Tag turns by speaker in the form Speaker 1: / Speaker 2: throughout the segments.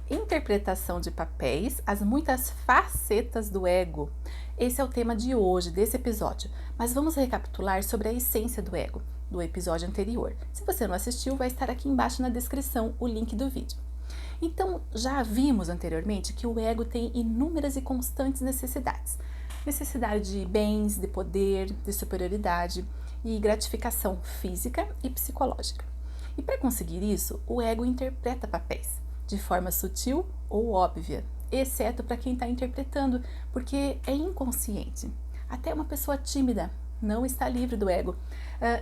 Speaker 1: Interpretação de papéis, as muitas facetas do ego. Esse é o tema de hoje, desse episódio. Mas vamos recapitular sobre a essência do ego, do episódio anterior. Se você não assistiu, vai estar aqui embaixo na descrição o link do vídeo. Então, já vimos anteriormente que o ego tem inúmeras e constantes necessidades. Necessidade de bens, de poder, de superioridade e gratificação física e psicológica. E para conseguir isso, o ego interpreta papéis de forma sutil ou óbvia, exceto para quem está interpretando, porque é inconsciente. Até uma pessoa tímida não está livre do ego.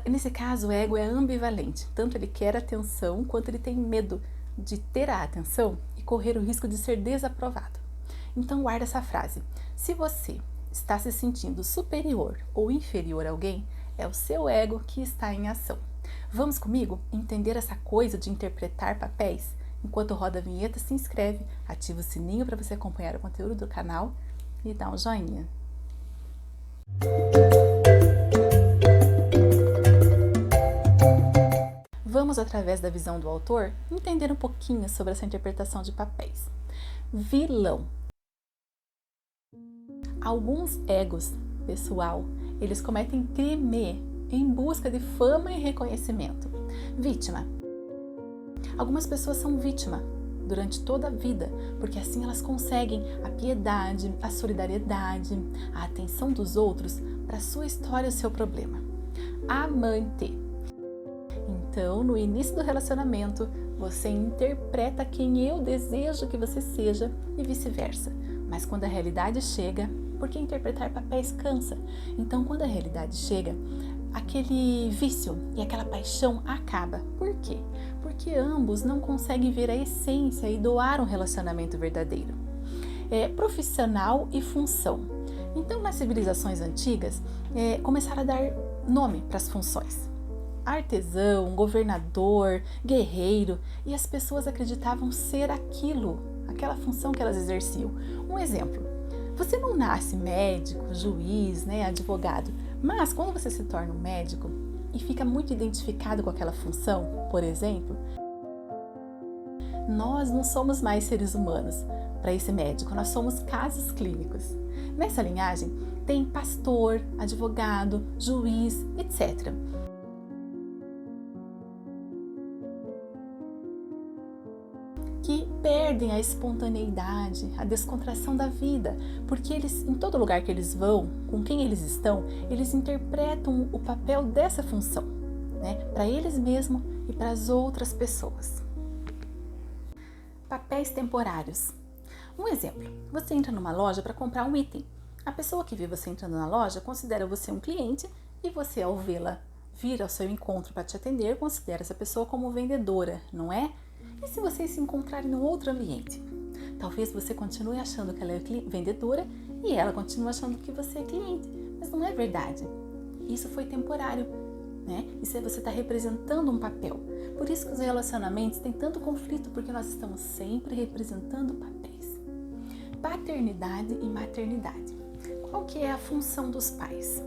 Speaker 1: Nesse caso, o ego é ambivalente, tanto ele quer atenção quanto ele tem medo de ter a atenção e correr o risco de ser desaprovado. Então guarda essa frase: se você está se sentindo superior ou inferior a alguém, é o seu ego que está em ação. Vamos comigo entender essa coisa de interpretar papéis? Enquanto roda a vinheta, se inscreve, ativa o sininho para você acompanhar o conteúdo do canal e dá um joinha. Vamos, através da visão do autor, entender um pouquinho sobre essa interpretação de papéis. Vilão. Alguns egos, pessoal, eles cometem crime em busca de fama e reconhecimento. Vítima. Algumas pessoas são vítima durante toda a vida, porque assim elas conseguem a piedade, a solidariedade, a atenção dos outros para a sua história e o seu problema. Amante. Então, no início do relacionamento, você interpreta quem eu desejo que você seja e vice-versa. Mas quando a realidade chega, porque interpretar papéis cansa. Então, quando a realidade chega, aquele vício e aquela paixão acaba. Por quê? Porque ambos não conseguem ver a essência e doar um relacionamento verdadeiro. Profissional e função. Então, nas civilizações antigas, começaram a dar nome para as funções. Artesão, governador, guerreiro, e as pessoas acreditavam ser aquilo, aquela função que elas exerciam. Um exemplo: você não nasce médico, juiz, advogado, mas quando você se torna um médico e fica muito identificado com aquela função, por exemplo, nós não somos mais seres humanos para esse médico, nós somos casos clínicos. Nessa linhagem tem pastor, advogado, juiz, etc. Que perdem a espontaneidade, a descontração da vida, porque eles, em todo lugar que eles vão, com quem eles estão, eles interpretam o papel dessa função, para eles mesmos e para as outras pessoas. Papéis temporários. Um exemplo: você entra numa loja para comprar um item. A pessoa que vê você entrando na loja considera você um cliente e você, ao vê-la vir ao seu encontro para te atender, considera essa pessoa como vendedora, não é? E se vocês se encontrarem em outro ambiente? Talvez você continue achando que ela é vendedora e ela continue achando que você é cliente, mas não é verdade. Isso foi temporário, Isso você está representando um papel. Por isso que os relacionamentos têm tanto conflito, porque nós estamos sempre representando papéis. Paternidade e maternidade. Qual que é a função dos pais?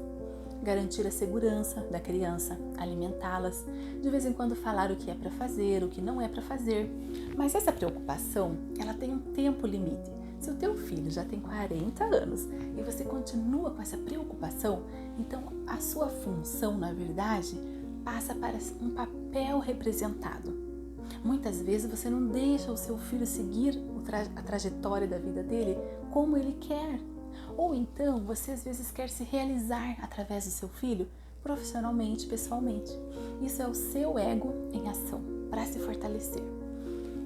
Speaker 1: Garantir a segurança da criança, alimentá-las, de vez em quando falar o que é para fazer, o que não é para fazer. Mas essa preocupação, ela tem um tempo limite. Se o teu filho já tem 40 anos e você continua com essa preocupação, então a sua função, na verdade, passa para um papel representado. Muitas vezes você não deixa o seu filho seguir a trajetória da vida dele como ele quer. Ou então, você às vezes quer se realizar através do seu filho, profissionalmente, pessoalmente. Isso é o seu ego em ação, para se fortalecer.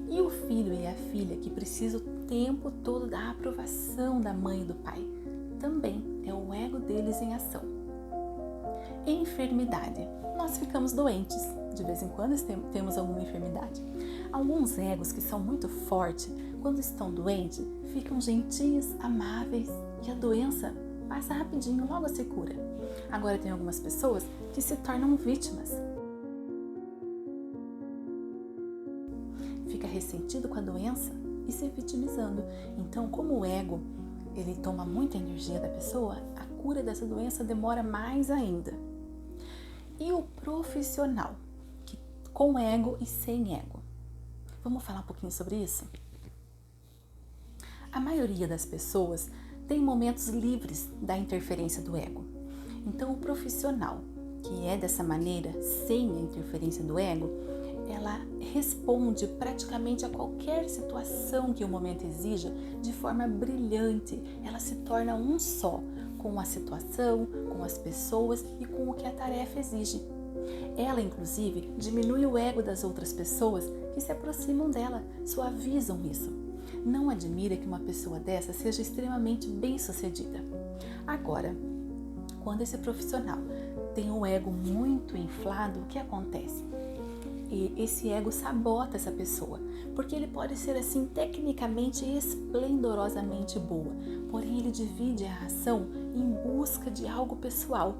Speaker 1: E o filho e a filha que precisam o tempo todo da aprovação da mãe e do pai, também é o ego deles em ação. Enfermidade. Nós ficamos doentes, de vez em quando temos alguma enfermidade. Alguns egos que são muito fortes, quando estão doentes, ficam gentis, amáveis e a doença passa rapidinho, logo se cura. Agora tem algumas pessoas que se tornam vítimas. Fica ressentido com a doença e se vitimizando. Então, como o ego ele toma muita energia da pessoa, a cura dessa doença demora mais ainda. E o profissional, que, com ego e sem ego. Vamos falar um pouquinho sobre isso? A maioria das pessoas tem momentos livres da interferência do ego. Então, o profissional que é dessa maneira, sem a interferência do ego, ela responde praticamente a qualquer situação que o momento exija de forma brilhante. Ela se torna um só com a situação, com as pessoas e com o que a tarefa exige. Ela, inclusive, diminui o ego das outras pessoas que se aproximam dela, suavizam isso. Não admira que uma pessoa dessa seja extremamente bem-sucedida. Agora, quando esse profissional tem o ego muito inflado, o que acontece? E esse ego sabota essa pessoa, porque ele pode ser assim tecnicamente esplendorosamente boa, porém ele divide a ação em busca de algo pessoal,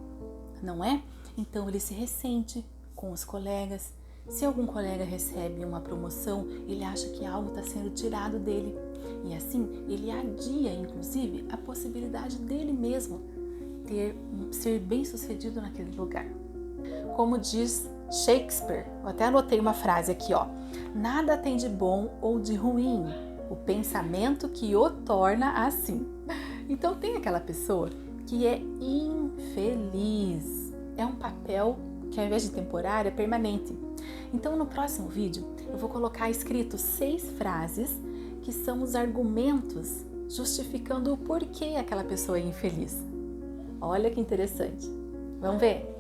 Speaker 1: não é? Então ele se ressente com os colegas. Se algum colega recebe uma promoção, ele acha que algo está sendo tirado dele. E assim, ele adia, inclusive, a possibilidade dele mesmo ser bem-sucedido naquele lugar. Como diz Shakespeare, eu até anotei uma frase aqui, ó. Nada tem de bom ou de ruim, o pensamento que o torna assim. Então tem aquela pessoa que é infeliz. É um papel que ao invés de temporário é permanente. Então no próximo vídeo eu vou colocar escrito 6 frases que são os argumentos justificando o porquê aquela pessoa é infeliz. Olha que interessante. Vamos ver?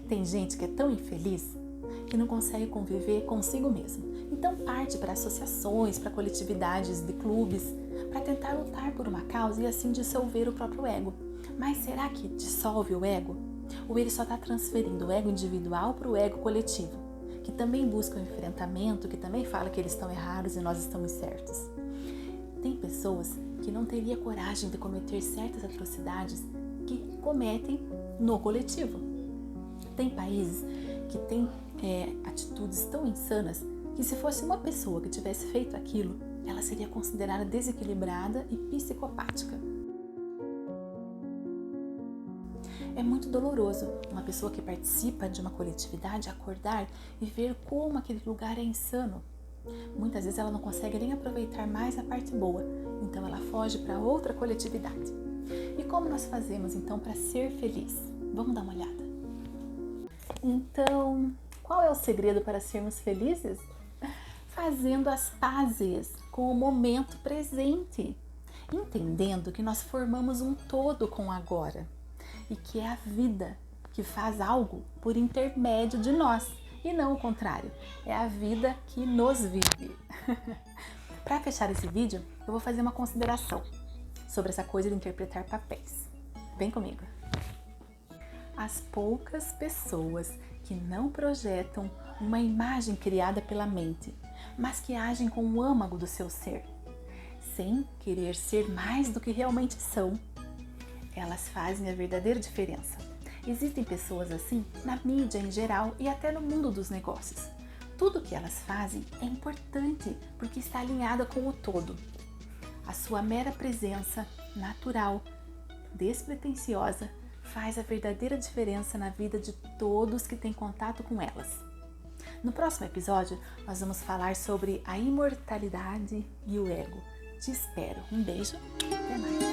Speaker 1: Tem gente que é tão infeliz que não consegue conviver consigo mesmo. Então parte para associações, para coletividades de clubes, para tentar lutar por uma causa e assim dissolver o próprio ego. Mas será que dissolve o ego? Ou ele só está transferindo o ego individual para o ego coletivo, que também busca o enfrentamento, que também fala que eles estão errados e nós estamos certos? Tem pessoas que não teriam coragem de cometer certas atrocidades que cometem no coletivo. Tem países que têm atitudes tão insanas que se fosse uma pessoa que tivesse feito aquilo, ela seria considerada desequilibrada e psicopática. É muito doloroso uma pessoa que participa de uma coletividade acordar e ver como aquele lugar é insano. Muitas vezes ela não consegue nem aproveitar mais a parte boa, então ela foge para outra coletividade. E como nós fazemos então para ser feliz? Vamos dar uma olhada. Então, qual é o segredo para sermos felizes? Fazendo as pazes com o momento presente, entendendo que nós formamos um todo com o agora e que é a vida que faz algo por intermédio de nós e não o contrário, é a vida que nos vive. Para fechar esse vídeo, eu vou fazer uma consideração sobre essa coisa de interpretar papéis. Vem comigo! As poucas pessoas que não projetam uma imagem criada pela mente, mas que agem com o âmago do seu ser, sem querer ser mais do que realmente são, elas fazem a verdadeira diferença. Existem pessoas assim na mídia em geral e até no mundo dos negócios. Tudo que elas fazem é importante porque está alinhada com o todo. A sua mera presença natural, despretensiosa, faz a verdadeira diferença na vida de todos que têm contato com elas. No próximo episódio, nós vamos falar sobre a imortalidade e o ego. Te espero. Um beijo. Até mais.